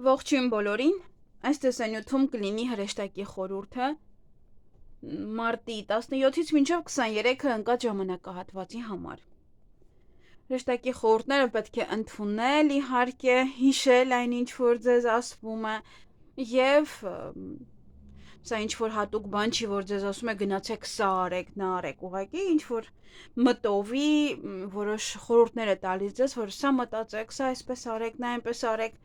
Ողջույն բոլորին, այս տեսանյութում կլինի հրեշտակի խորհուրդը մարտի 17-ից մինչև 23-ը ընկած ժամանակահատվածի համար։ Հրեշտակի խորհուրդները պետք է ընդունել, իհարկե, հիշել այն ինչ որ ձեզ ասվում է եւ սա ինչ որ հատուկ բան չի, որ ձեզ ասում է գնացեք սա արեք, նա արեք, ուղղակի ինչ որ մտովի որոշ խորհուրդներ է տալիս ձեզ, որ սա մտածեք, սա այսպես արեք, նա այնպես արեք,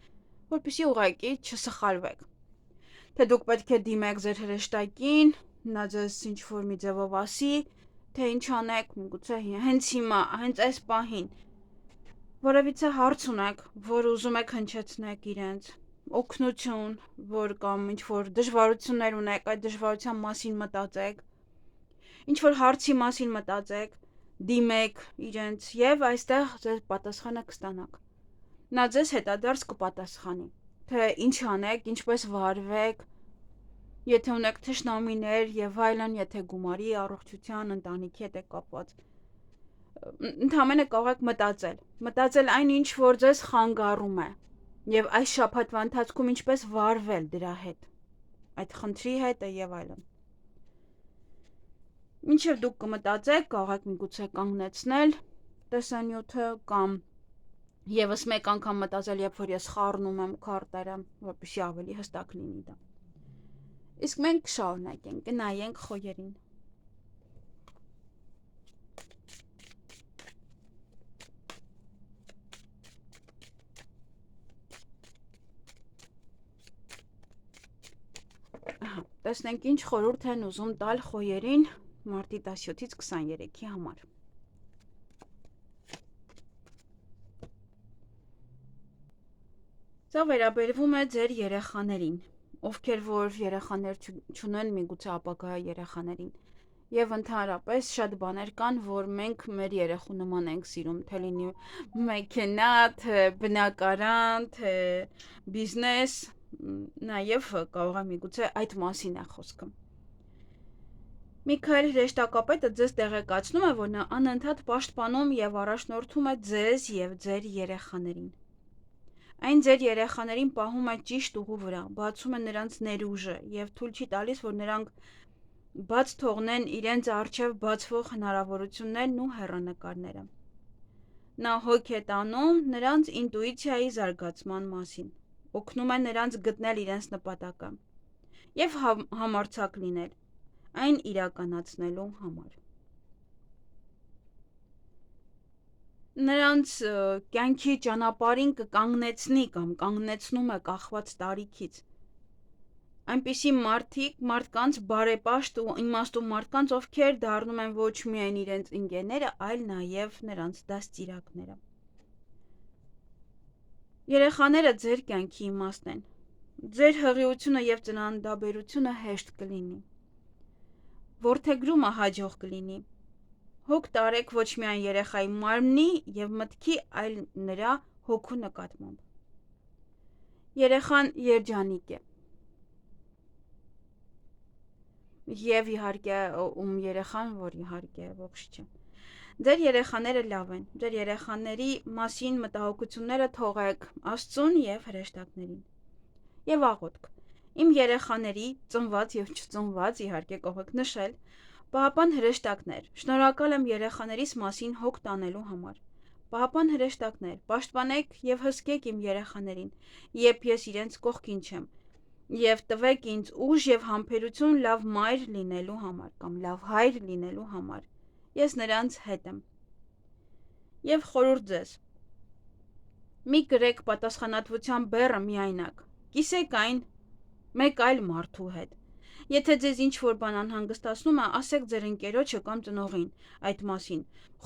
որպեսզի ուղղակի չսխալվեք։ Թե դուք պետք է դիմեք ձեր հրեշտակին, նա ձեզ ինչ որ մի ձևով ասի, թե ինչ անեք, միգուցե հենց հիմա, հենց այս պահին որևիցե հարց ունեք, որ ուզում եք հնչեցնեք իրենց, օգնություն, որ կամ ինչ որ դժվարություններ ունեք, այդ դժվարության մասին մտածեք, ինչ որ հարցի մասին մտածեք, դիմեք իրենց եւ այստեղ ձեր պատասխանը կստանաք։ Նա ձեզ հետադարձ կպատասխանի, թե ինչ անեք, ինչպես վարվեք, եթե ունեք թշնամիներ եւ այլն, եթե գումարի, առողջության, ընտանիքի հետ եք կապված։ Ընդհանրապես կարող եք մտածել այն ինչ որ ձեզ խանգարում է եւ այս շաբաթվա ընթացքում ինչպես վարվել դրա հետ, այդ խնդրի հետ եւ այլն։ Մինչև դուք կմտածեք, կարող եք միգուցե կանգնեցնել տեսանյութը կամ եւս մեկ անգամ մտածել, երբ որ ես խառնում եմ քարտերը, որպեսզի ավելի հստակ լինի դա։ Իսկ մենք կշարունակենք, կնայենք խոյերին։ Տեսնենք ինչ խորհուրդ են ուզում տալ խոյերին մարտի 17-ից 23-ի համար։ Սա վերաբերվում է ձեր երեխաներին, ովքեր որ երեխաներ չունեն, միգուցե ապագա երեխաներին։ Եվ ընդհանրապես շատ բաներ կան, որ մենք մեր երեխու նման ենք սիրում, թե լինի մեքենա, թե բնակարան, թե բիզնես, նաև կարող է միգուցե այդ մասին է խոսքը։ Միքայել հրեշտակապետը ձեզ տեղեկացնում է, որ նա անընդհատ պաշտպանում եւ առաջնորդում է ձեզ եւ ձեր երեխաներին։ Այն ձեր երեխաներին պահում է ճիշտ ուղու վրա, բացում է նրանց ներուժը եւ թույլ չի տալիս, որ նրանք բաց թողնեն իրենց առջև բացվող հնարավորություններն ու հեռանկարները։ Նա հոգ է տանում նրանց ինտուիցիայի զարգացման մասին, օգնում է նրանց գտնել իրենց նպատակը եւ համարձակ լինել այն իրականացնելու համար։ Նրանց կյանքի ճանապարհին կկանգնեցնի կամ կանգնեցնում է կախված տարիքից։ Այնպիսի մարդկանց բարեպաշտ ու իմաստու մարդկանց, ովքեր դառնում են ոչ միայն իրենց ընկերները, այլ նաև նրանց դաստիարակները։ Երեխաները ձեր կյանքի իմաստն են։ Ձեր հղիությունը եւ ծննդաբերությունը հեշտ կլինի։ Որդեգրումը հաջող կլինի։ Հոգ տարեք ոչ միայն երեխայի մարմնի եւ մտքի, այլ նրա հոգու նկատմամբ։ Երեխան երջանիկ է։ Եվ իհարկե երեխան, որ իհարկե ողջ չէ։ Ձեր երեխաները լավ են։ Ձեր երեխաների մասին մտահոգությունները թողեք Աստծուն եւ հրեշտակներին։ Եվ աղոթք։ Իմ երեխաների ծնված եւ չծնված իհարկե կարող եք նշել Պահապան հրեշտակներ, շնորհակալ եմ երեխաներիս մասին հոգ տանելու համար։ Պահապան հրեշտակներ, պաշտպանեք եւ հսկեք իմ երեխաներին, երբ ես իրենց կողքին չեմ, եւ տվեք ինձ ուժ եւ համբերություն լավ մայր լինելու համար կամ լավ հայր լինելու համար։ Ես նրանց հետ եմ։ Եվ խորհուրդ ձեզ։ Մի գրեք պատասխանատվության բեռը միայնակ։ Կիսեք այն մեկ այլ մարդու հետ։ Եթե ձեզ ինչ որ բան անհանգստացնում է, ասեք ձեր ընկերոջը կամ ծնողին այդ մասին,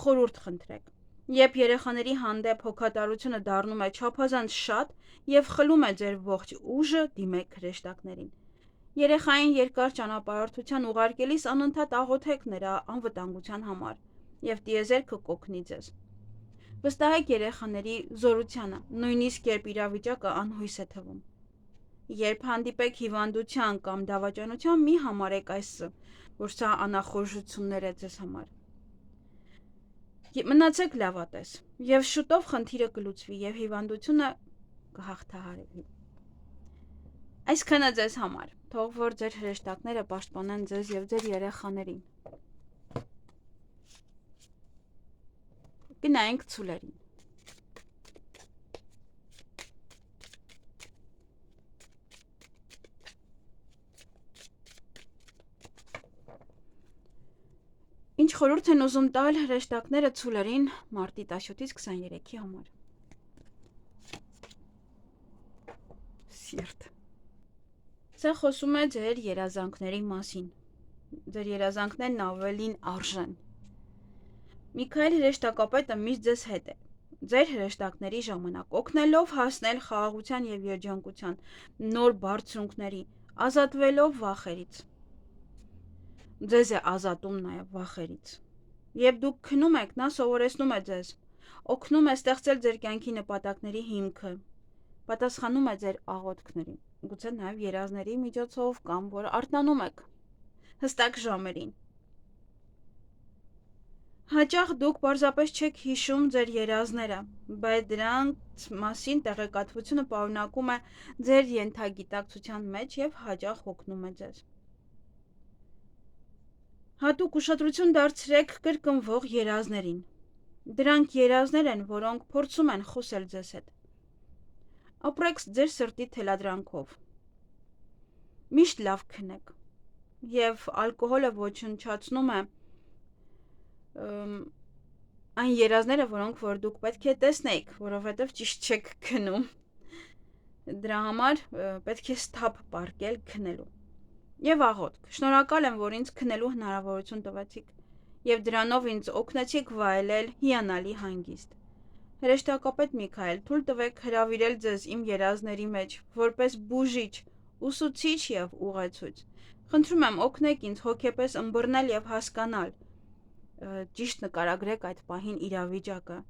խորհուրդ խնդրեք։ Երբ երեխաների հանդեպ հոգատարությունը դառնում է չափազանց շատ եւ խլում է ձեր ողջ ուժը, դիմեք հրեշտակներին։ Երեխային երկար ճանապարհորդության ուղարկելիս անընդհատ աղոթեք նրա անվտանգության համար եւ տիեզերքը կօգնի ձեզ։ Վստահեք երեխաների զորությանը, նույնիսկ երբ իրավիճակը անհույս է թվում։ Երբ հանդիպեք հիվանդության կամ դավաճանության, մի համարեք այսը, որ սա անախորժություններ է ձեզ համար։ Մնացեք լավատես, եւ շուտով խնդիրը կլուծվի եւ հիվանդությունը կհաղթահարվի։ Այսքանը ձեզ համար, թող որ ձեր հրեշտակները պաշտպանեն ձեզ և ձեր երեխաներին։ Գնայինք ցուլերին։ Ինչ խորհուրդ են ուզում տալ հրեշտակները ցուլերին մարտի 17-ից 23-ի համար։ Սիրտ։ Սա խոսում է ձեր երազանքների մասին։ Ձեր երազանքներն ավելին արժեն։ Միքայել հրեշտակապետը միշտ ձեզ հետ է։ Ձեր հրեշտակների ժամանակ օգնելով հասնել խաղաղության և երջանկության նոր բարձունքների, ազատվելով վախերից։ Ձեզ է ազատում նաև վախերից։ Երբ դուք քնում եք, նա սովորեցնում է ձեզ, օգնում է ստեղծել ձեր կյանքի նպատակների հիմքը, պատասխանում է ձեր աղոթքներին, գուցե նաև երազների միջոցով կամ որ արթնանում եք հստակ ժամերին։ Հաճախ դուք պարզապես չեք հիշում ձեր երազները, բայց դրանց մասին տեղեկատվությունը պարունակում է ձեր ենթագիտակցության մեջ և հաճախ օգնում է ձեզ։ Հատուկ ուշադրություն դարձրեք կրկնվող երազներին։ Դրանք երազներ են, որոնք փորձում են խոսել ձեզ հետ։ Ապրեք ձեր սրտի թելադրանքով։ Միշտ լավ քնեք։ Եվ ալկոհոլը ոչնչացնում է այն երազները, որոնք որ դուք պետք է տեսնեիք, որովհետև ճիշտ չեք քնում։ Դրա համար պետք է սթափ պարկել քնելու։ Եվ աղոթք։ Շնորհակալ եմ, որ ինձ քնելու հնարավորություն տվեցիք, և դրանով ինձ օգնեցիք վայելել հիանալի հանգիստ։ Հրեշտակապետ Միքայել, թույլ տվեք հրավիրել ձեզ իմ երազների մեջ, որպես բուժիչ, ուսուցիչ և ուղեցույց։ Խնդրում եմ օգնեք ինձ հոգեպես ըմբռնել և հասկանալ, ճիշտ նկարագրեք այդ պահին իրավիճակը,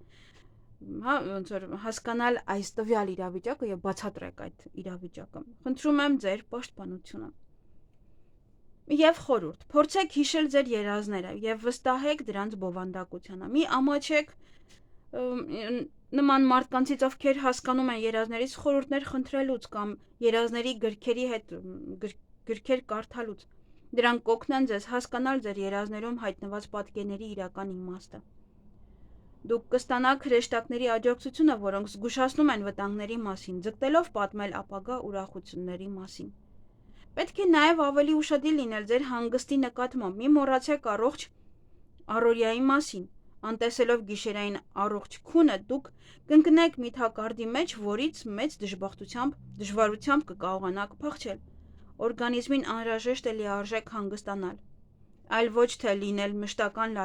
ոնց որ հասկանալ այս տվյալ իրավիճակը և բացատրեք այդ իրավիճակը։ Խնդրում եմ ձեր պաշտպանությունը։ Եվ խորհուրդ, փորձեք հիշել ձեր երազները և վստահեք դրանց բովանդակությանը։ Մի ամաչեք նման մարդկանցից, ովքեր հասկանում են երազներից խորհուրդներ խնդրելուց կամ երազների գրքեր կարդալուց։ Դրանք կօգնեն ձեզ հասկանալ ձեր երազներում հայտնված պատկերների իրական իմաստը։ Դուք կստանաք հրեշտակների աջակցությունը, որոնք զգուշացնում են վտանգների մասին, ձգտելով պատմել ապագա ուրախությունների մասին։ Պետք է նաև ավելի ուշադիր լինել ձեր հանգստի նկատմամբ։ Մի մոռացեք առողջ առօրյայի մասին։ Անտեսելով գիշերային առողջ քունը, դուք կընկնեք մի թակարդի մեջ, որից մեծ դժվարությամբ կկարողանաք փախչել։ Օրգանիզմին անհրաժեշտ է լիարժեք հանգստանալ, այլ ոչ թե լինել մշտական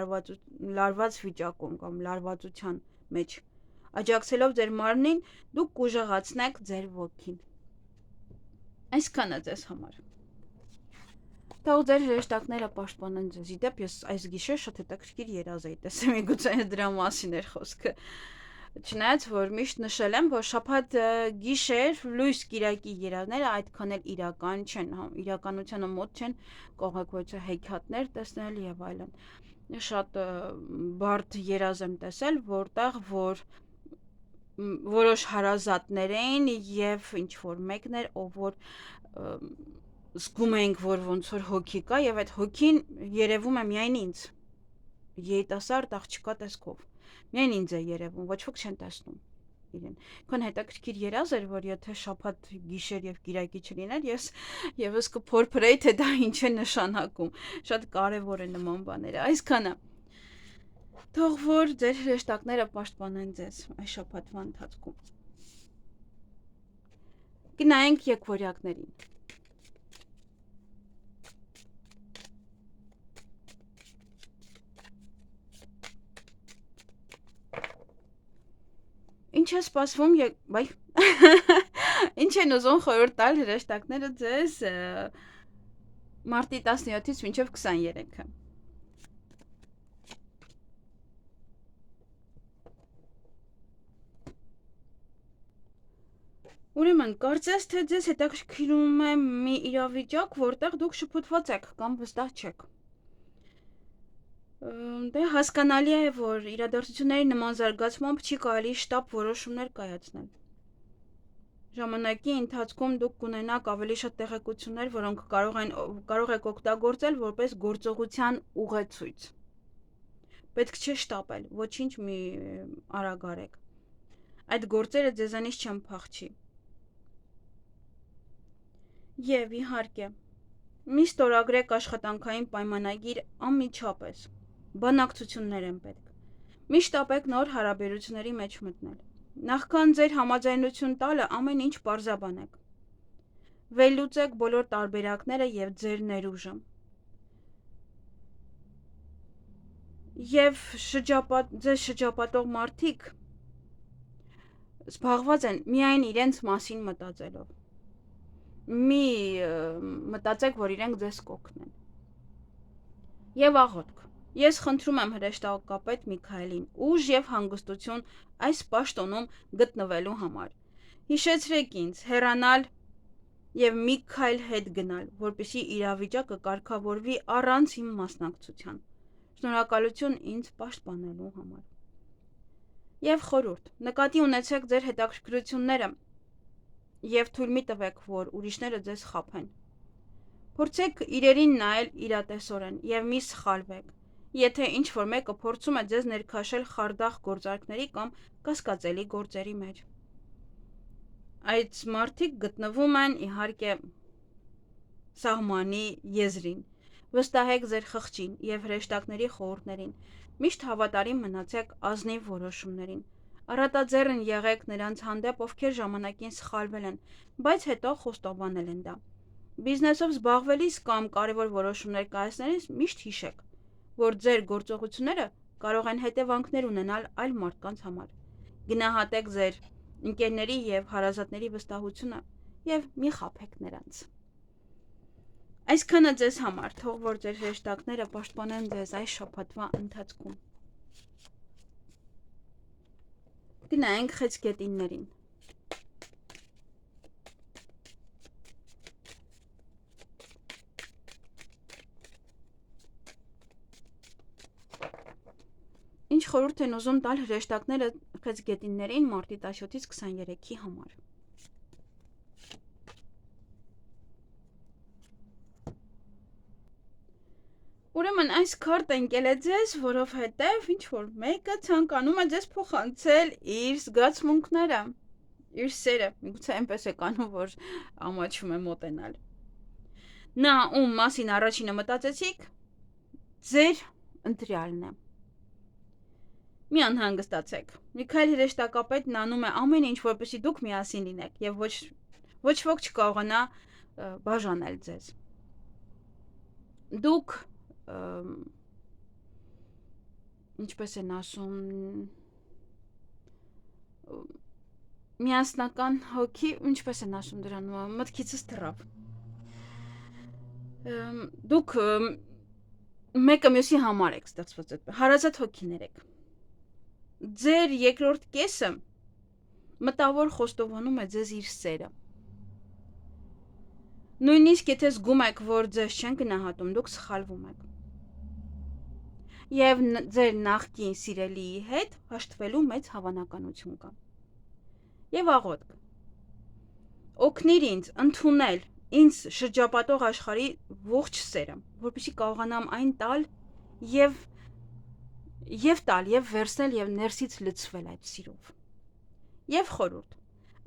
լարված վիճակում կամ լարվածության մեջ։ Աջակցելով ձեր մարմնին, դուք կուժեղացնեք ձեր ոգին։ Այսքանը ձեզ համար։ Թող ձեր հրեշտակները պաշտպանեն ձեզ։ Իդեպ ես այս գիշեր շատ հետաքրքիր երազ էի տեսել, միգուցե դրա մասին էր խոսքը։ Չնայած որ միշտ նշել եմ, որ շաբաթ գիշեր լույս կիրակի երազները այդքան էլ իրական չեն, իրականությանը մոտ չեն, կարող եք հեքիաթներ տեսնել եւ այլն։ Շատ բարդ երազ եմ տեսել, որտեղ որ որոշ հարազատներ էին եւ ինչ որ մեկն էր, ով որ զգում էինք, որ ոնց որ հոգի կա եւ այդ հոգին երևում է միայն ինձ։ Երիտասարդ աղջկա տեսքով։ Միայն ինձ է երևում, ոչ ոք չեն տեսնում իրեն։ Քան հետաքրքիր երազ էր, որ եթե շաբաթ գիշեր եւ կիրակի չլիներ, ես եւս կփորփրեի, թե դա ինչ է նշանակում։ Շատ կարեւոր է նման բաները։ Այսքանը։ Թող որ ձեր հրեշտակները պաշտպանեն ձեզ այս շաբաթվա ընթացքում։ Գնայինք եկվորյակներին։ Ինչ է սպասվում, բայ ինչ են ուզում խորհուրդ տալ հրեշտակները ձեզ մարտի 17-ից մինչև 23-ը։ Ուրեմն, կարծես թե ձեզ հետաքրքրում է մի իրավիճակ, որտեղ դուք շփոթված եք կամ վստահ չեք։ Դե հասկանալի է, որ իրադարձությունների նման զարգացմամբ չի կարելի շտապ որոշումներ կայացնել։ Ժամանակի ընթացքում դուք կունենաք ավելի շատ տեղեկություններ, որոնք կարող եք օգտագործել որպես գործողության ուղեցույց։ Պետք չէ շտապել, ոչինչ մի արագ արեք։ Այդ գործերը ձեզանից չեն փախչի։ Եվ իհարկե, մի ստորագրեք աշխատանքային պայմանագիր անմիջապես։ Բանակցություններ են պետք։ Մի շտապեք նոր հարաբերությունների մեջ մտնել։ Նախքան ձեր համաձայնություն տալը ամեն ինչ պարզաբանեք։ Վերլուծեք բոլոր տարբերակները եւ ձեր ներուժը։ Եվ ձեզ շրջապատող մարդիկ զբաղված են միայն իրենց մասին մտածելով։ Մի մտածեք, որ իրենք ձեզ կօգնեն։ Եվ աղոթք։ Ես խնդրում եմ հրեշտակապետ Միքայելին ուժ եւ հանգստություն այս պաշտոնում գտնվելու համար։ Հիշեցրեք ինձ հեռանալ եւ մի քայլ հետ գնալ, որպեսզի իրավիճակը կարգավորվի առանց իմ մասնակցության։ Շնորհակալություն ինձ պաշտպանելու համար։ Եվ խորհուրդ. նկատի ունեցեք ձեր հետաքրքրությունները եւ թույլ մի տվեք, որ ուրիշները ձեզ խաբեն։ Փորձեք իրերին նայել իրատեսորեն եւ մի սխալվեք, եթե ինչ-որ մեկը փորձում է ձեզ ներքաշել խարդախ գործարքների կամ կասկածելի գործերի մեջ։ Այդ մարդիկ գտնվում են իհարկե սահմանի եզրին։ Վստահեք ձեր խղճին եւ հրեշտակների խորհուրդներին։ Միշտ հավատարիմ մնացեք ազնիվ որոշումներին։ Առատաձեռն եղեք նրանց հանդեպ, ովքեր ժամանակին սխալվել են, բայց հետո խոստովանել են դա։ Բիզնեսով զբաղվելիս կամ կարևոր որոշումներ կայացնելիս միշտ հիշեք, որ ձեր գործողությունները կարող են հետևանքներ ունենալ այլ մարդկանց համար։ Գնահատեք ձեր ընկերների եւ հարազատների վստահությունը եւ մի խաբեք նրանց։ Այսքանը ձեզ համար, թող որ ձեր հրեշտակները պաշտպանեն ձեզ այս շաբաթվա ընթացքում։ Գնայինք խեցգետիններին։ Ինչ խորհուրդ են ուզում տալ հրեշտակները խեցգետիններին մարտի 17-ից 23-ի համար։ Ուրեմն այս քարտը ընկել է ձեզ, որովհետև ինչ-որ մեկը ցանկանում է ձեզ փոխանցել իր զգացմունքները, իր սերը, միգուցե այնպես է կանում, որ ամաչում է մոտենալ։ Նա, ում մասին առաջինը մտածեցիք, ձեր ընտրյալն է։ Մի անհանգստացեք։ Միքայել հրեշտակապետն անում է ամեն ինչ, որպեսզի դուք միասին լինեք եւ ոչ ոք չկարողանա բաժանել ձեզ։ Դուք ինչպես են ասում, միասնական հոգի, ինչպես են ասում դրան, մտքիցս թռավ։ Դուք մեկը մյուսի համար եք ստեղծված այդ հարազատ հոգիներ եք։ Ձեր երկրորդ կեսը մտավոր խոստովանում է ձեզ իր սերը։ Նույնիսկ եթե զգում եք, որ ձեզ չեն գնահատում, դուք սխալվում եք։ Եվ ձեր նախկին սիրելիի հետ հաշտվելու մեծ հավանականություն կա։ Եվ աղոթք. օգնիր ինձ ընդունել ինձ շրջապատող աշխարհի ողջ սերը, որպեսզի կարողանամ այն տալ եւ վերցնել եւ ներսից լցվել այդ սիրով։ Եվ խորհուրդ.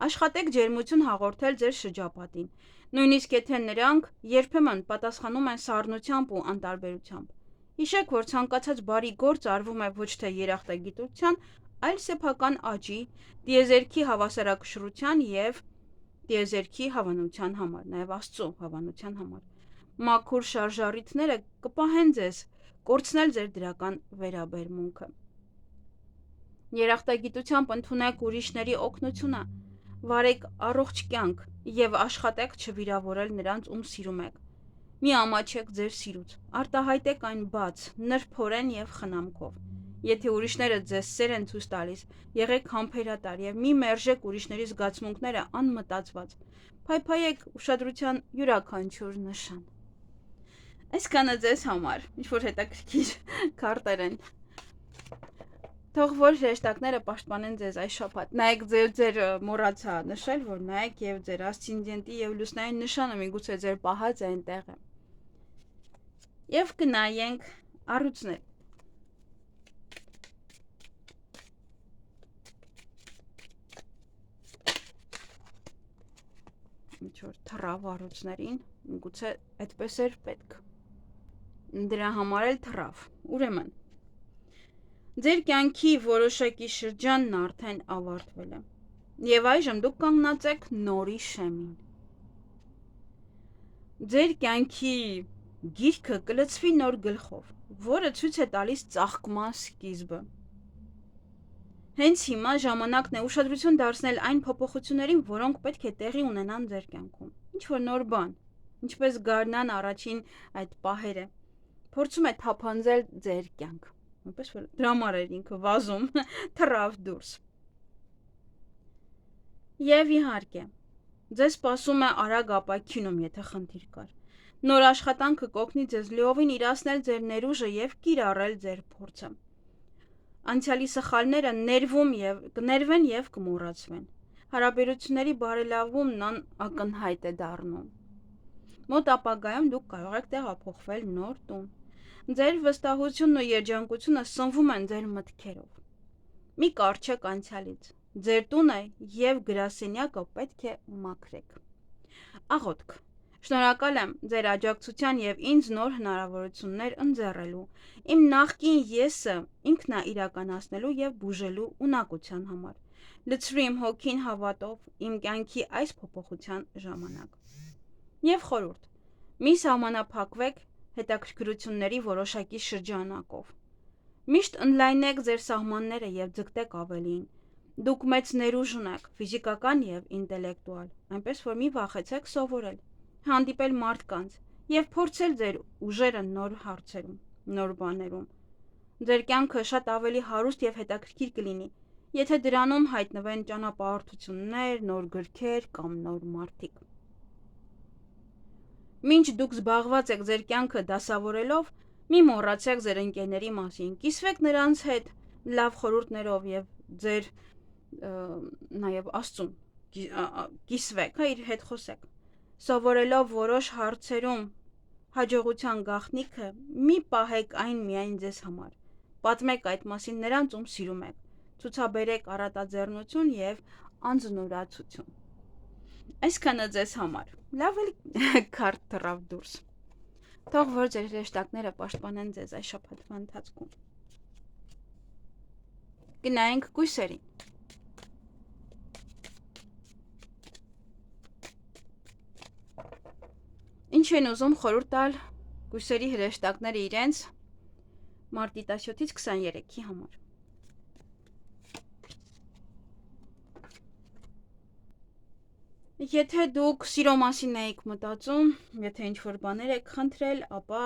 աշխատեք ջերմություն հաղորդել ձեր շրջապատին, նույնիսկ եթե նրանք երբեմն պատասխանում են սառնությամբ ու անտարբերությամբ։ Հիշեք, որ ցանկացած բարի գործ արվում է ոչ թե երախտագիտության, այլ սեփական աճի, տիեզերքի հավասարակշռության եւ տիեզերքի հավանության համար, նաեւ Աստծո հավանության համար։ Մաքուր շարժառիթները կպահեն ձեզ կորցնել ձեր դրական վերաբերմունքը։ Երախտագիտությամբ ընդունեք ուրիշների օգնությունը, վարեք առողջ կյանք եւ աշխատեք չվիրավորել նրանց, ում սիրում եք։ Մի ամաչեք ձեր սիրուց, արտահայտեք այն բաց, նրբորեն եւ խնամքով։ Եթե ուրիշները ձեզ սեր են ցույց տալիս, եղեք համբերատար եւ մի մերժեք ուրիշների զգացմունքները անմտածված։ Փայփայեք ուշադրության յուրաքանչյուր նշան։ Այսքանը ձեզ համար, ինչ որ հետաքրքիր քարտեր են։ Թող որ հրեշտակները պաշտպանեն ձեզ այս շաբաթ։ Նայեք ձեր մոռացա նշել, որ նայեք եւ ձեր ասցենդենտի եւ լուսնային նշանը միգուցե ձեր պահած այնտեղ է։ Եվ կնայենք առույցներ։ Ինչ որ թռավ առույցներին, միգուցե այդպես էր պետք։ Դրա համար էլ թռավ։ Ուրեմն ձեր կյանքի որոշակի շրջանն արդեն ավարտվել է։ Եվ այժմ դուք կանգնած եք նորի շեմին։ Ձեր կյանքի գիրքը կլցվի նոր գլխով, որը ցույց է տալիս ծաղկման սկիզբը։ Հենց հիմա ժամանակն է ուշադրություն դարձնել այն փոփոխություններին, որոնք պետք է տեղի ունենան ձեր կյանքում։ Ինչ որ նոր բան, ինչպես գարնան առաջին այդ պահերը, փորձում է թափանցել ձեր կյանք։ Այնպես որ դրամար էր ինքը վազում, թռավ դուրս։ Եվ իհարկե, ձեզ սպասում է արագ ապակինում, եթե խնդիր կար։ Նոր աշխատանքը կօգնի ձեզ լիովին իրացնել ձեր ներուժը եւ կիրառել ձեր փորձը։ Անցյալի սխալները կներվեն եւ կմոռացվեն։ Հարաբերությունների բարելավումն ակնհայտ է դառնում։ Մոտ ապագայում դուք կարող եք տեղափոխվել նոր տուն։ Ձեր վստահությունն ու երջանկությունը սնվում են ձեր մտքերով։ Մի կառչեք անցյալից։ Ձեր տունը եւ գրասենյակը պետք է մաքրեք։ Աղոթք։ Շնորհակալ եմ ձեր աջակցության եւ ինձ նոր հնարավորություններ ընձեռելու, իմ նախկին եսը ինքն է իրականացնելու եւ բուժելու ունակության համար։ Լցրու իմ հոգին հավատով իմ կյանքի այս փոփոխության ժամանակ։ Եվ խորհուրդ. մի սահմանափակվեք հետաքրքրությունների որոշակի շրջանակով։ Միշտ ընդլայնեք ձեր սահմանները եւ ձգտեք ավելին։ Դուք մեծ ներուժ ունեք, ֆիզիկական եւ ինտելեկտուալ, այնպես որ մի վախեցեք սովորել, հանդիպել մարդկանց եւ փորձել ձեր ուժերը նոր հարցերում, նոր բաներում։ Ձեր կյանքը շատ ավելի հարուստ եւ հետաքրքիր կլինի, եթե դրանում հայտնվեն ճանապարհորդություններ, նոր գրքեր կամ նոր մարդիկ։ Մինչ դուք զբաղված եք ձեր կյանքը դասավորելով, մի մոռացեք ձեր ընկերների մասին, կիսվեք նրանց հետ լավ խորհուրդներով եւ ձեր նաեւ Աստծուն կիսվեք, իր հետ խոսեք։ Սովորելով որոշ հարցերում հաջողության գաղտնիքը, մի պահեք այն միայն ձեզ համար։ Պատմեք այդ մասին նրանց, ում սիրում եք։ Ցուցաբերեք առատաձեռնություն եւ անձնուրացություն։ Այսքանը ձեզ համար։ Լավ էլ քարտ թռավ դուրս։ Թող որ ձեր հրեշտակները պաշտպանեն ձեզ այս շաբաթվա ընթացքում։ Գնայինք կույսերին։ Ինչ են ուզում խորհուրդ տալ կույսերի հրեշտակները իրենց մարտի 17-ից 23-ի համար։ Եթե դուք սիրո մասին եք մտածում, եթե ինչ-որ բաներ եք խնդրել, ապա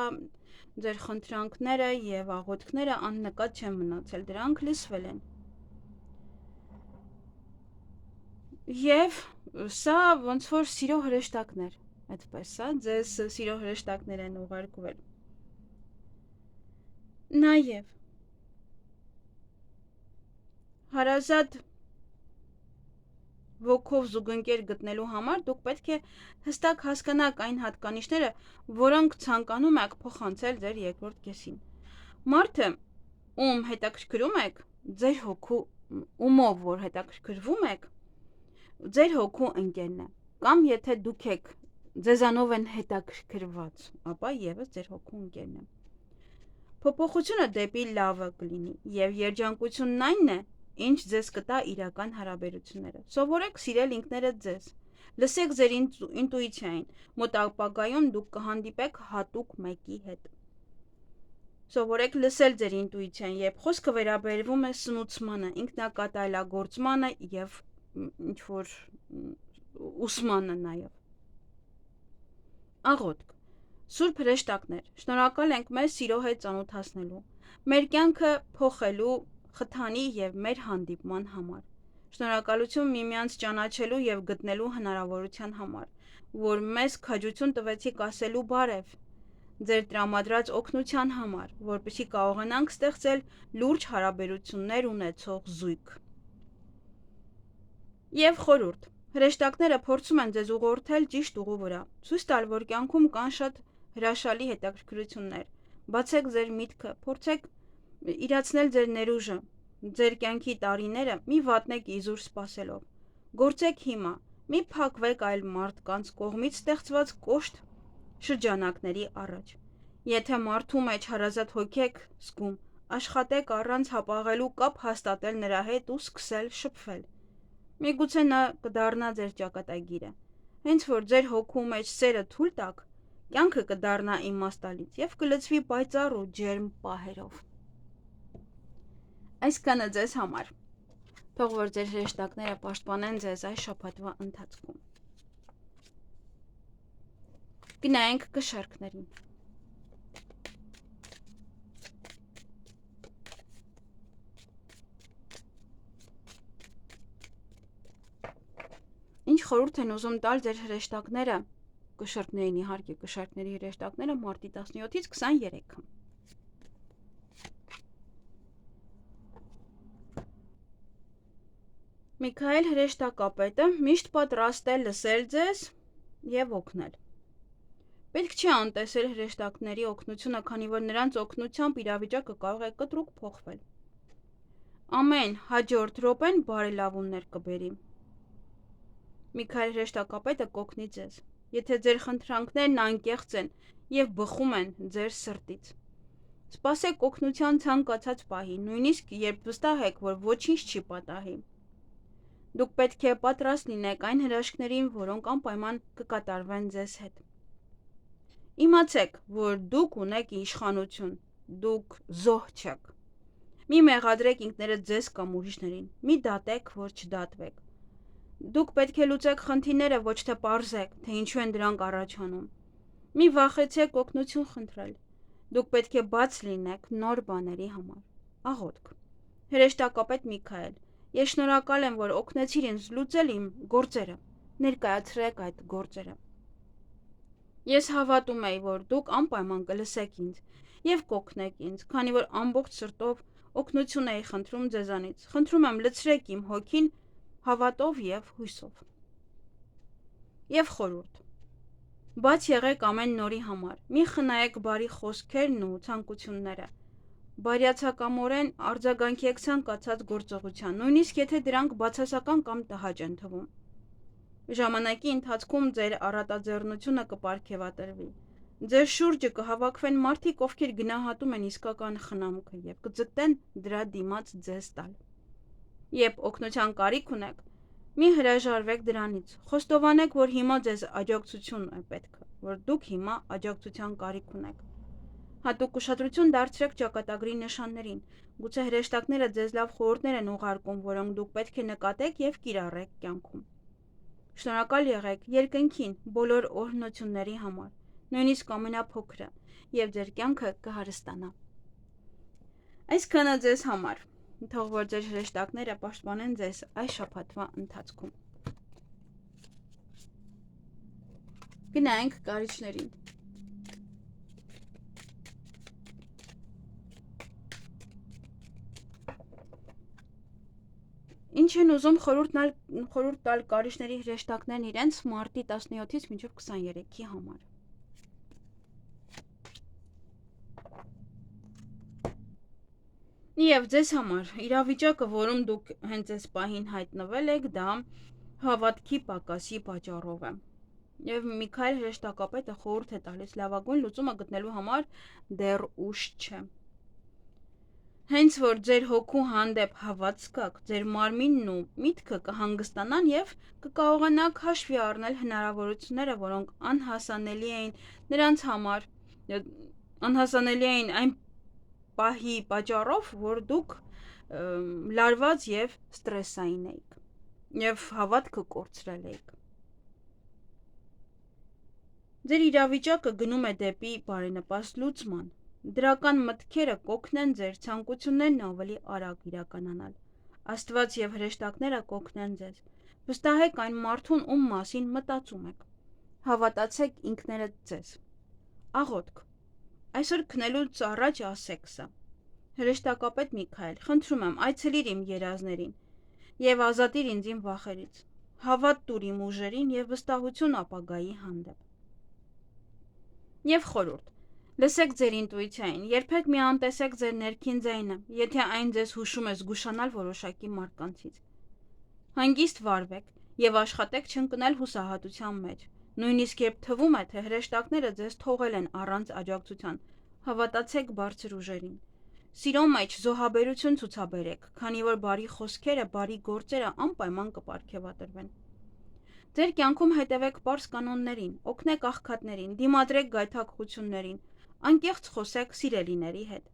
ձեր խնդրանքները եւ աղոթքները աննկատ չեն մնացել, դրանք լսվել են։ Եվ սա ոնց որ սիրո հրեշտակներ, այդպես է, ձեզ սիրո հրեշտակներ են ուղարկվել։ Նաեւ հարազատ ոգով զուգընկեր գտնելու համար դուք պետք է հստակ հասկանաք այն հատկանիշները, որոնք ցանկանում եք փոխանցել ձեր երկրորդ կեսին։ Մարդը, ում հետաքրքրում եք, ձեր հոգու ումով որ հետաքրքրվում եք, ձեր հոգու ընկերն է, կամ եթե դուք եք ձեզանով են հետաքրքրված, ապա եւս ձեր հոգու ընկերն է։ Փոփոխությունը դեպի լավը կլինի, եւ երջանկությունն այն է, ինչ ձեզ կտա իրական հարաբերությունները։ Սովորեք սիրել ինքներդ ձեզ։ Լսեք ձեր ինտուիցիային։ Մոտ ապագայում դուք կհանդիպեք հատուկ մեկի հետ։ Սովորեք լսել ձեր ինտուիցիային, երբ խոսքը վերաբերվում է սնուցմանը, ինքնակատարելագործմանը եւ ինչ որ ուսմանը նաեւ։ Աղոթք։ Սուրբ հրեշտակներ, շնորհակալ ենք մեզ սիրո հետ ծանոթացնելու, մեր կյանքը փոխելու խթանի եւ մեր հանդիպման համար։ Շնորհակալություն միմյանց ճանաչելու եւ գտնելու հնարավորության համար, որ մեզ քաջություն տվեցիք ասելու բարև։ ձեր տրամադրած օգնության համար, որպեսզի կարողանանք ստեղծել լուրջ հարաբերություններ ունեցող զույգ։ Եվ խորհուրդ. հրեշտակները փորձում են ձեզ ուղղորդել ճիշտ ուղու վրա, ցույց տալ, որ կյանքում կան շատ հրաշալի հետաքրքրություններ, բացեք ձեր միտքը, փորձեք իրացնել ձեր ներուժը, ձեր կյանքի տարիները մի վատնեք իզուր սպասելով, գործեք հիմա, մի փակվեք այլ մարդկանց կողմից ստեղծված կոշտ շրջանակների առաջ։ Եթե մարդու մեջ հարազատ հոգի եք զգում, աշխատեք առանց հապաղելու կապ հաստատել նրա հետ ու սկսել շփվել։ Միգուցե նա կդառնա ձեր ճակատագիրը, հենց որ ձեր հոգու մեջ սերը թույլ տաք, կյանքը կդառնա իմաստալից և կլցվի պայծառ ու ջերմ պահերով։ Այսքանը ձեզ համար։ Թող որ ձեր հրեշտակները պաշտպանեն ձեզ այս շաբաթվա ընթացքում։ Գնայինք կշարքներին։ Ինչ խորհուրդ են ուզում տալ ձեր հրեշտակները, կշարքներին իհարկե, կշարքների հրեշտակները մարտի 17-ից 23-ը։ Միքայել հրեշտակապետը միշտ պատրաստ է լսել ձեզ և օգնել։ Պետք չի անտեսել հրեշտակների օգնությունը, քանի որ նրանց օգնությամբ իրավիճակը կարող է կտրուկ փոխվել։ Ամեն հաջորդ րոպեն բարելավումներ կբերի։ Միքայել հրեշտակապետը կօգնի ձեզ, եթե ձեր խնդրանքներն անկեղծ են և բխում են ձեր սրտից։ Սպասեք օգնության ցանկացած պահի, նույնիսկ երբ վստահ եք, որ ոչինչ չի պատահի։ Դուք պետք է պատրաստ լինեք այն հրաշքներին, որոնք անպայման կկատարվեն ձեզ հետ։ Իմացեք, որ դուք ունեք իշխանություն, դուք զոհ չեք։ Մի մեղադրեք ինքներդ ձեզ կամ ուրիշներին, մի դատեք, որ չդատվեք։ Դուք պետք է լուծեք խնդիրները, ոչ թե պարզեք, թե ինչու են դրանք առաջանում։ Մի վախեցեք օգնություն խնդրել։ Դուք պետք է բաց լինեք նոր բաների համար։ Աղոթք։ Հրեշտակապետ Միքայել, ես շնորհակալ եմ, որ օգնեցիր ինձ լուծել իմ գործերը։ Ներկայացրեք այդ գործերը։ Ես հավատում եմ, որ դուք անպայման կլսեք ինձ և կօգնեք ինձ, քանի որ ամբողջ սրտով օգնություն էի խնդրում ձեզանից։ Խնդրում եմ լցրեք իմ հոգին հավատով և հույսով։ Եվ խորհուրդ. բաց եղեք ամեն նորի համար, մի խնայեք բարի խոսքերն ու ցանկությունները, բարյացակամորեն արձագանքեք ցանկացած գործողության, նույնիսկ եթե դրանք բացասական կամ տհաճ են թվում։ Ժամանակի ընթացքում ձեր առատաձեռնությունը կպարգևատրվի։ Ձեր շուրջը կհավաքվեն մարդիկ, ովքեր գնահատում են իսկական խնամքը և կձգտեն դրա դիմաց ձեզ տալ։ Երբ օգնության կարիք ունեք, մի հրաժարվեք դրանից, խոստովանեք, որ հիմա ձեզ աջակցություն է պետք, որ դուք հիմա աջակցության կարիք ունեք։ Հատուկ ուշադրություն դարձրեք ճակատագրի նշաններին, գուցե հրեշտակները ձեզ լավ խորհուրդներ են ուղարկում, որոնք դուք պետք է նկատեք և կիրառեք կյանքում։ Շնորհակալ եղեք երկնքին բոլոր օրհնությունների համար, նույնիսկ ամենափոքրը, և ձեր կյանքը կհարստանա։ Այսքանը ձեզ համար։ Թող որ ձեր հրեշտակները պաշտպանեն ձեզ այս շաբաթվա ընթացքում։ Գնայինք կարիճներին։ Ինչ են ուզում խորհուրդ տալ կարիճների հրեշտակներն իրենց մարտի 17-ից մինչև 23-ի համար։ Եվ ձեզ համար իրավիճակը, որում դուք հենց այս պահին հայտնվել եք, դա հավատքի պակասի պատճառով է։ Եվ Միքայել հրեշտակապետը խորհուրդ է տալիս լավագույն լուծումը գտնելու համար դեռ ուշ չէ։ Հենց որ ձեր հոգու հանդեպ հավատք կաք, ձեր մարմինն ու միտքը կհանգստանան և կկարողանաք հաշվի առնել հնարավորությունները, որոնք անհասանելի էին նրանց համար, անհասանելի էին այն պահի պատճառով, որ դուք լարված և ստրեսային էիք և հավատքը կորցրել էիք։ Ձեր իրավիճակը գնում է դեպի բարենպաստ լուծման։ Դրական մտքերը կօգնեն ձեր ցանկություններն ավելի արագ իրականանալ։ Աստված և հրեշտակները կօգնեն ձեզ։ Վստահեք այն մարդուն, ում մասին մտածում եք։ Հավատացեք ինքներդ ձեզ։ Աղոթք։ Այսօր քնելուց առաջ ասեք սա։ Հրեշտակապետ Միքայել, խնդրում եմ, այցելիր իմ երազներին եւ ազատիր ինձ իմ վախերից։ Հավատ տուր իմ ուժերին եւ վստահություն ապագայի հանդեպ։ Եվ խորհուրդ. լսեք ձեր ինտուիցիային, երբեք մի անտեսեք ձեր ներքին ձայնը, եթե այն ձեզ հուշում է զգուշանալ որոշակի մարդկանցից։ Հանգիստ վարվեք եւ աշխատեք չընկնել հուսահատության մեջ։ Նույնիսկ երբ թվում է, թե հրեշտակները ձեզ թողել են առանց աջակցության, հավատացեք բարձր ուժերին։ Սիրո մեջ զոհաբերություն ցուցաբերեք, քանի որ բարի խոսքերը, բարի գործերը անպայման կպարգևատրվեն։ Ձեր կյանքում հետևեք պարզ կանոններին, օգնեք աղքատներին, դիմադրեք գայթակղություններին, անկեղծ խոսեք սիրելիների հետ։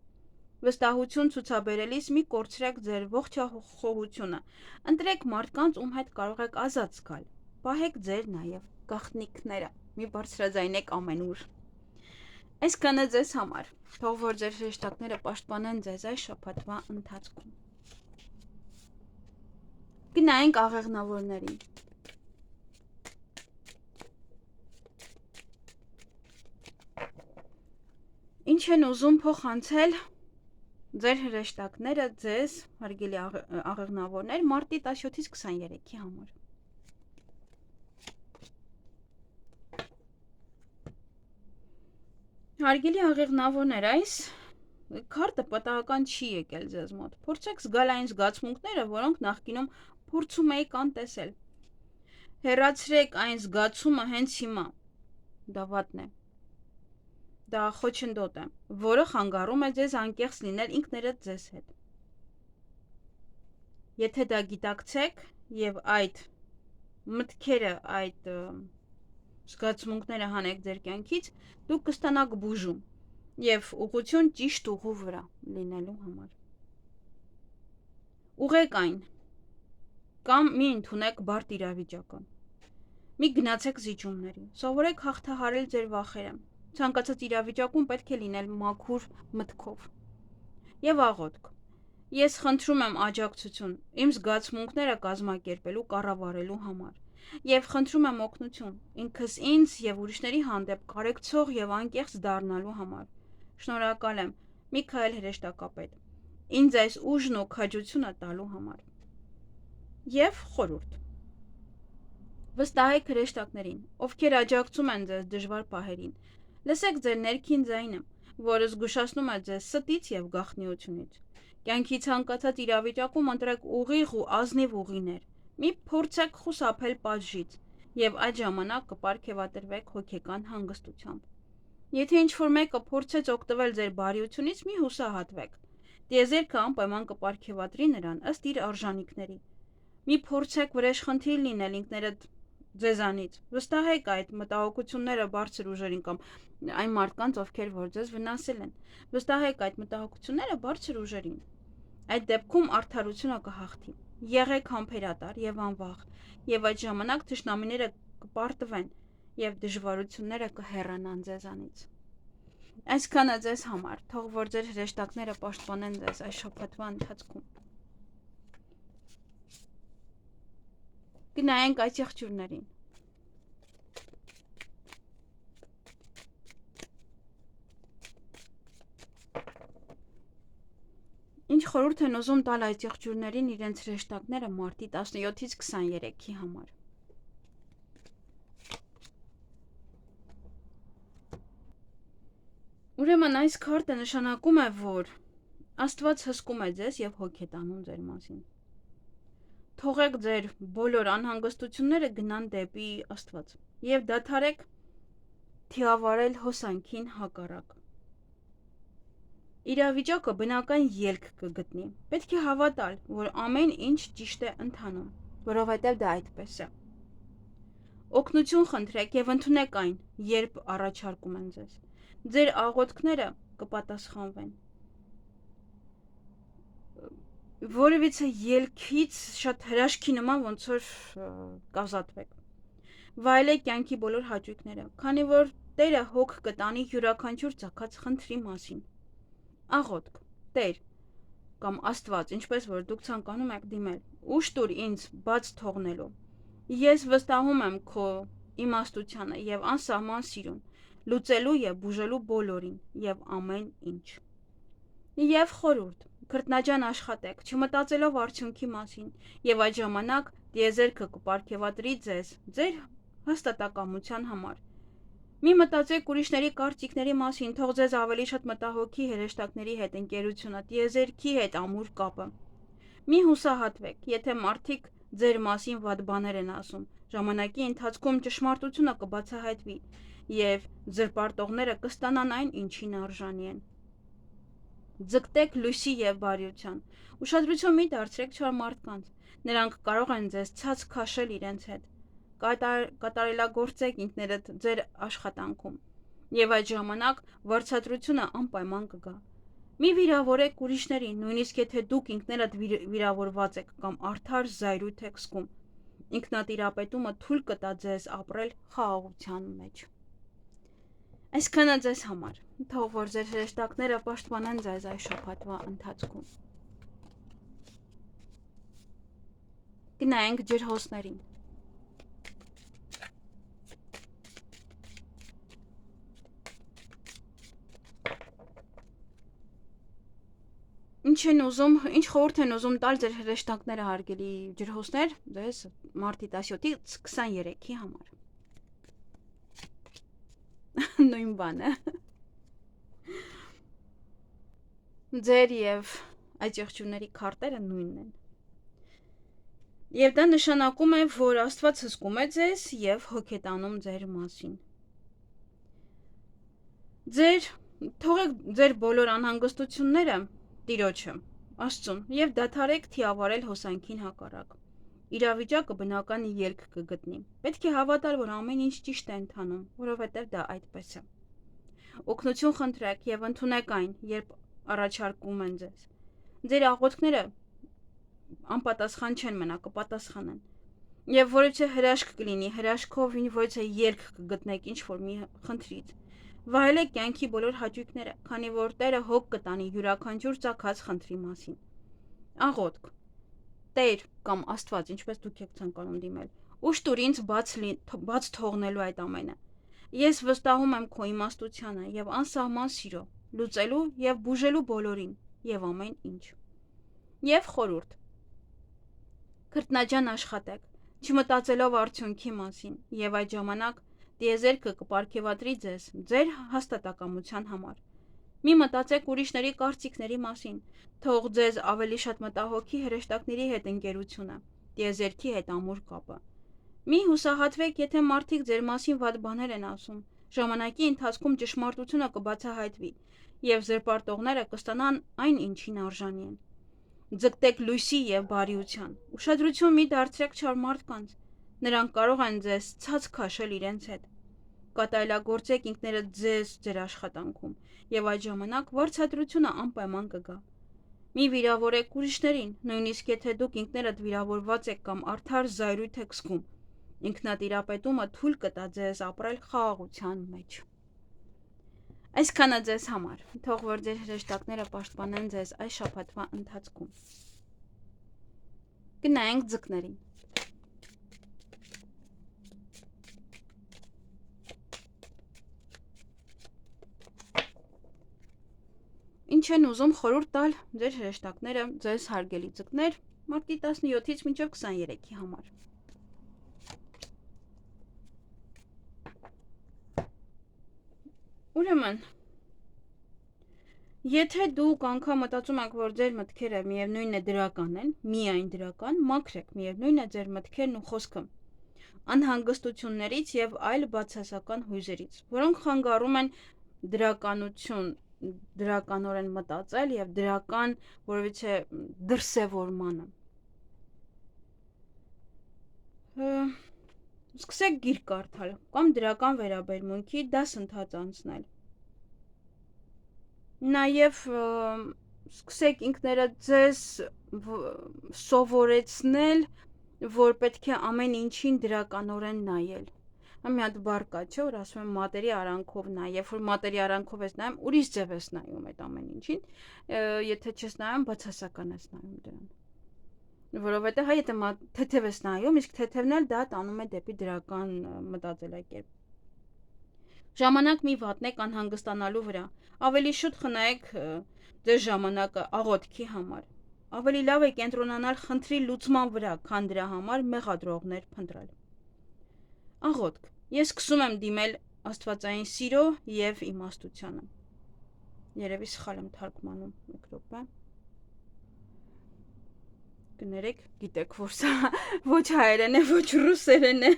Վստահություն ցուցաբերելիս մի կորցրեք ձեր ողջախոհությունը, ընտրեք մարդկանց, ում հետ կարող եք ազատ զգալ, պահեք ձեր նաև գաղտնիքները, մի բարձրաձայնեք ամենուր։ Այսքանը ձեզ համար, թող որ ձեր հրեշտակները պաշտպանեն ձեզ այս շաբաթվա ընթացքում։ Գնայինք աղեղնավորներին։ Ինչ են ուզում փոխանցել ձեր հրեշտակները ձեզ, հարգելի աղեղնավորներ, մարտի 17-ից 23-ի համար։ Հարգելի աղեղնավորներ, այս քարտը պատահական չի եկել ձեզ մոտ։ Փորձեք զգալ այն զգացմունքները, որոնք նախկինում փորձում եք անտեսել։ Հեռացրեք այն զգացումը հենց հիմա։ Դա վատն է։ Դա խոչընդոտ է, որը խանգարում է ձեզ անկեղծ լինել ինքներդ ձեզ հետ։ Եթե դա գիտակցեք եւ այդ մտքերը, այդ զգացմունքները հանեք ձեր կյանքից, դուք կստանաք բուժում եւ ուղղություն ճիշտ ուղու վրա լինելու համար։ Ուղեք այն կամ մի ընդունեք բարդ իրավիճակը։ Մի գնացեք զիջումների, սովորեք հաղթահարել ձեր վախերը։ Ցանկացած իրավիճակում պետք է լինել մաքուր մտքով եւ աղոթք։ Ես խնդրում եմ աջակցություն իմ զգացմունքները կազմակերպելու, կառավարելու համար եւ խնդրում եմ օգնություն ինքս ինձ եւ ուրիշների հանդեպ կարեկցող եւ անկեղծ դառնալու համար։ Շնորհակալ եմ, Միքայել հրեշտակապետ, ինձ այս ուժն ու քաջությունը տալու համար։ Եվ խորհուրդ. վստահեք հրեշտակներին, ովքեր աջակցում են ձեզ դժվար պահերին։ Լսեք ձեր ներքին ձայնը, որը զգուշացնում է ձեզ ստից եւ գաղտնիությունից։ Կյանքի ցանկացած իրավիճակում ընտրեք ուղիղ ու ազնիվ ուղիներ։ Մի փորձեք խուսափել պատժից եւ այդ ժամանակ կպարգևատրվեք հոգեկան հանգստությամբ։ Եթե ինչ-որ մեկը փորձեց օգտվել ձեր բարիությունից, մի հուսահատվեք։ Տիեզերքը անպայման կպարգևատրի նրան ըստ իր արժանինքների։ Մի փորձեք վրեժխնդիր լինել ինքներդ ձեզանից։ Վստահեք այդ մտահոգությունները բարձր ուժերին կամ այն մարդկանց, ովքեր որ ձեզ վնասել են։ Վստահեք այդ մտահոգությունները բարձր ուժերին։ Այդ դեպքում արդարությունը կհաղթի։ Եղեք համբերատար եւ անվախ, եւ այդ ժամանակ թշնամիները կպարտվեն եւ դժվարությունները կհեռանան ձեզանից։ Այսքանը ձեզ համար, թող որ ձեր հրեշտակները պաշտպանեն ձեզ այս շաբաթվա ընթացքում։ Գնայենք այս եղջյուրներին։ Ինչ խորհուրդ են ուզում տալ այս եղջյուրներին իրենց հրեշտակները մարտի 17-ից 23-ի համար։ Ուրեմն այս քարտը նշանակում է, որ Աստված հսկում է ձեզ եւ հոգ է տանում ձեր մասին։ Թողեք ձեր բոլոր անհանգստությունները գնան դեպի Աստված եւ դադարեք թիավարել հոսանքին հակառակ։ Իրավիճակը բնական ելք կգտնի։ Պետք է հավատալ, որ ամեն ինչ ճիշտ է ընթանում, որովհետև դա այդպես է։ Օգնություն խնդրեք եւ ընդունեք այն, երբ առաջարկում են ձեզ։ Ձեր աղոթքները կպատասխանվեն։ Որևիցե ելքից շատ հրաշքի նման ոնց որ կազատվեք։ Վայելեք կյանքի բոլոր հաճույքները, քանի որ Տերը հոգ կտանի յուրաքանչյուր ցակած խնդրի մասին։ Աղոթք. Տեր կամ Աստված, ինչպես որ դուք ցանկանում եք դիմել, ուշ տուր ինձ բաց թողնելու։ Ես վստահում եմ քո իմաստությանը եւ անսահման սիրուն, լուծելու և բուժելու բոլորին և ամեն ինչ։ Եվ խորհուրդ. քրտնաջան աշխատեք, չմտածելով արդյունքի մասին, և այդ ժամանակ տիեզերքը կպարգևատրի ձեզ ձեր հաստատակամության համար։ Մի մտածեք ուրիշների կարծիքների մասին, թող ձեզ ավելի շատ մտահոգի հրեշտակների հետ ընկերությունը, տիեզերքի հետ ամուր կապը։ Մի հուսահատվեք, եթե մարդիկ ձեր մասին վատ բաներ են ասում, ժամանակի ընթացքում ճշմարտությունը կբացահայտվի, և զրպարտողները կստանան այն, ինչին արժանի են։ Ձգտեք լույսի և բարիության։ Ուշադրություն մի դարձրեք չար մարդկանց։ Նրանք կարող են ձեզ ցած քաշել իրենց հետ։ Կատարելագործեք ինքներդ ձեր աշխատանքում, և այդ ժամանակ վարձատրությունը անպայման կգա։ Մի վիրավորեք ուրիշներին, նույնիսկ եթե դուք ինքներդ վիրավորված եք կամ արդար զայրույթ եք զգում։ Ինքնատիրապետումը թույլ կտա ձեզ ապրել խաղաղության մեջ։ Այսքանը ձեզ համար, թող որ ձեր հրեշտակները պաշտպանեն ձեզ այս շաբաթվա ընթացքում։ Գնայինք ջրհոսներին։ Ինչ խորհուրդ են ուզում տալ ձեր հրեշտակները, հարգելի ջրհոսներ, ձեզ մարտի 17-ից 23-ի համար։ Նույն բանը։ Ձեր և այդ եղջյուրների քարտերը նույնն են։ Եվ դա նշանակում է, որ Աստված հսկում է ձեզ և հոգետանում ձեր մասին։ Թողեք ձեր բոլոր անհանգստությունները Տիրոջը, Աստծուն, և դադարեք թիավարել հոսանքին հակառակ։ Իրավիճակը բնական ելք կգտնի։ Պետք է հավատալ, որ ամեն ինչ ճիշտ է ընթանում, որովհետև դա այդպես է։ Օգնություն խնդրեք և ընդունեք այն, երբ առաջարկում են ձեզ։ Ձեր աղոթքները անպատասխան չեն մնա, կպատասխանեն։ Եվ որևէ հրաշք կլինի, հրաշքով որևէ ելք կգտնեք ինչ-որ մի խնդրից։ Վայելեք կյանքի բոլոր հաճույքները, քանի որ Տերը հոգ կտանի յուրաքանչյուր ծագած խնդրի մասին։ Աղոթք. Տեր կամ Աստված, ինչպես դուք եք ցանկանում դիմել, ուշ տուր ինձ բաց թողնելու այդ ամենը։ Ես վստահում եմ քո իմաստությանը և անսահման սիրո, լուծելու և բուժելու բոլորին և ամեն ինչ։ Եվ խորհուրդ. քրտնաջան աշխատեք, չմտածելով արդյունքի մասին, և այդ ժամանակ տիեզերքը կպարգևատրի ձեզ ձեր հաստատակամության համար։ Մի մտածեք ուրիշների կարծիքների մասին, թող ձեզ ավելի շատ մտահոգի հրեշտակների հետ ընկերությունը, տիեզերքի հետ ամուր կապը։ Մի հուսահատվեք, եթե մարդիկ ձեր մասին վատ բաներ են ասում, ժամանակի ընթացքում ճշմարտությունը կբացահայտվի, և զրպարտողները կստանան այն, ինչին արժանի են։ Ձգտեք լույսի և բարիության։ Ուշադրություն մի դարձրեք չար մարդկանց։ Նրանք կարող են ձեզ ցած քաշել իրենց հետ։ Կատարելագործեք ինքներդ ձեր աշխատանքում, և այդ ժամանակ վարձատրությունը անպայման կգա։ Մի վիրավորեք ուրիշներին, նույնիսկ եթե դուք ինքներդ վիրավորված եք կամ արդար զայրույթ եք զգում։ Ինքնատիրապետումը թույլ կտա ձեզ ապրել խաղաղության մեջ։ Այսքանը ձեզ համար, թող որ ձեր հրեշտակները պաշտպանեն ձեզ այս շաբաթվա ընթացքում։ Գնայինք ձկներին։ Ինչ են ուզում խորհուրդ տալ ձեր հրեշտակները, ձեզ հարգելի ձկներ, մարտի 17-ից մինչև 23-ի համար։ Ուրեմն, եթե դուք անգամ մտածում եք, որ ձեր մտքերը միևնույնն է դրական են, միայն դրական, մաքրեք, միևնույնն է ձեր մտքերն ու խոսքը անհանգստություններից և այլ բացասական հույզերից, որոնք խանգարում են դրականորեն մտածել և դրական որևիցե դրսևորմանը։ Սկսեք գիրք կարդալ կամ դրական վերաբերմունքի դասընթաց անցնել։ Նաև սկսեք ինքներդ ձեզ սովորեցնել, որ պետք է ամեն ինչին դրականորեն նայել։ Մի հատ բառ կա, չէ՞, որ ասում են մատերի արանքով նայ, երբ որ մատերի արանքով ես նայում, ուրիշ ձև ես նայում այդ ամեն ինչին, եթե չես նայում, բացասական ես նայում դրան։ Որովհետև եթե թեթև ես նայում, իսկ թեթևն էլ դա տանում է դեպի դրական մտածելակերպ։ Ժամանակ մի վատնեք անհանգստանալու վրա, ավելի շուտ խնայեք ձեր ժամանակը աղոթքի համար, ավելի լավ է կենտրոնանալ խնդրի լուծման վրա, քան դրա համար մեղադրողներ փնտրել։ Աղոթք։ Ես սկսում եմ դիմել աստվածային սիրո և իմաստությանը։ Երևի սխալ եմ թարգմանում, մեկ րոպե։ Կներեք, գիտեք, որ սա ոչ հայերեն է, ոչ ռուսերեն է։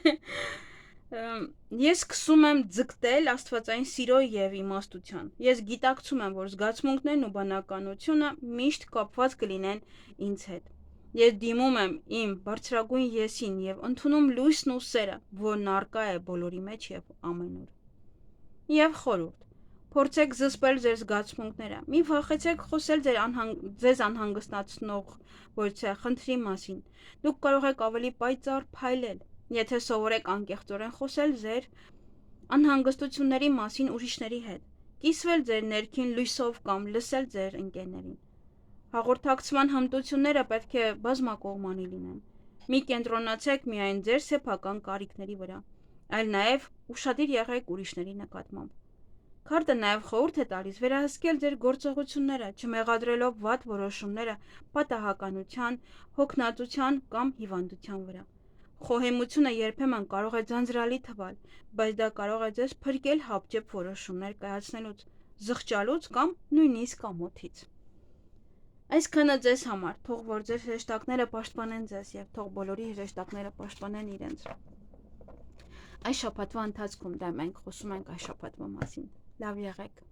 Ես սկսում եմ ձգտել աստվածային սիրո և իմաստության։ Ես գիտակցում եմ, որ զգացմունքներն ու բանականությունը միշտ կապված կլինեն ինձ հետ։ Ես դիմում եմ իմ բարձրագույն եսին և ընդունում լույսն ու սերը, որն առկա է բոլորի մեջ և ամենուր։ Եվ խորհուրդ. փորձեք զսպել ձեր զգացմունքները, մի վախեցեք խոսել ձեզ անհանգստացնող խնդրի մասին, դուք կարող եք ավելի պայծառ փայլել, եթե սովորեք անկեղծորեն խոսել ձեր անհանգստությունների մասին ուրիշների հետ, կիսվել ձեր ներքին լույսով կամ լսել ձեր ընկերներին։ Հաղորդակցման հմտությունները պետք է բազմակողմանի լինեն։ Մի կենտրոնացեք միայն ձեր սեփական կարիքների վրա, այլ նաև ուշադիր եղեք ուրիշների նկատմամբ։ Քարտը նաև խորհուրդ է տալիս վերահսկել ձեր գործողությունները, չմեղադրելով վատ որոշումները պատահականության, հոգնածության կամ հիվանդության վրա։ Խոհեմությունը երբեմն կարող է ձանձրալի թվալ, բայց դա կարող է ձեզ փրկել հապճեպ որոշումներ կայացնելուց, զղջալուց կամ նույնիսկ ամոթից։ Այսքանը ձեզ համար, թող որ ձեր հրեշտակները պաշտպանեն ձեզ և թող բոլորի հրեշտակները պաշտպանեն իրենց։ Այս շաբաթվա ընթացքում դա մենք խոսում ենք այս շաբաթվա մասին։ Լավ եղեք։